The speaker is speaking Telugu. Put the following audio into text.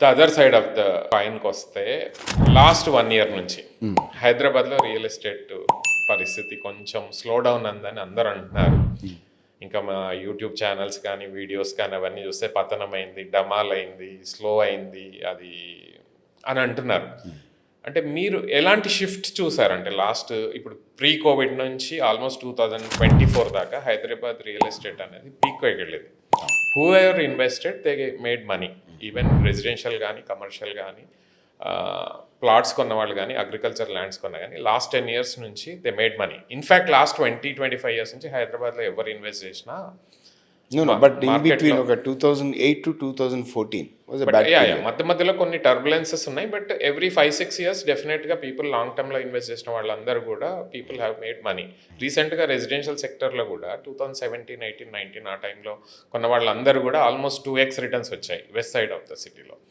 The other side of the కాయిన్కి వస్తే లాస్ట్ 1 year నుంచి హైదరాబాద్లో రియల్ ఎస్టేట్ పరిస్థితి కొంచెం స్లో డౌన్ అందని అందరూ అంటున్నారు. ఇంకా మా యూట్యూబ్ ఛానల్స్ కానీ వీడియోస్ కానీ అవన్నీ చూస్తే పతనమైంది, డమాల్ అయింది, స్లో అయింది అది అని అంటున్నారు. అంటే మీరు ఎలాంటి షిఫ్ట్ చూసారంటే లాస్ట్ ఇప్పుడు ప్రీ కోవిడ్ నుంచి ఆల్మోస్ట్ 2024 దాకా హైదరాబాద్ రియల్ ఎస్టేట్ అనేది పీక్ వెళ్ళేది. Who ever invested they made money, even residential కానీ కమర్షియల్ కానీ ప్లాట్స్ కొన్న వాళ్ళు కానీ అగ్రికల్చర్ ల్యాండ్స్ కొన్న కానీ లాస్ట్ 10 years నుంచి they made money. In fact last 20-25 years నుంచి హైదరాబాద్లో ఎవరు ఇన్వెస్ట్ చేసినా బట్ ఇన్ బిట్వీన్ ఒక 2008 to 2014 వాజ్ ఎ బ్యాడ్ మధ్య మధ్యలో కొన్ని టర్బులెన్సెస్ ఉన్నాయి. బట్ ఎవ్రీ 5-6 years డెఫినెట్గా పీపుల్ లాంగ్ టర్మ్లో ఇన్వెస్ట్ చేసిన వాళ్ళందరూ కూడా పీపుల్ హ్యావ్ మేడ్ మనీ. రీసెంట్గా రెసిడెన్షియల్ సెక్టర్లో కూడా 2017, 18, 19 ఆ టైంలో కొన్న వాళ్ళందరూ కూడా ఆల్మోస్ట్ 2x రిటర్న్స్ వచ్చాయి వెస్ట్ సైడ్ ఆఫ్ ద సిటీలో.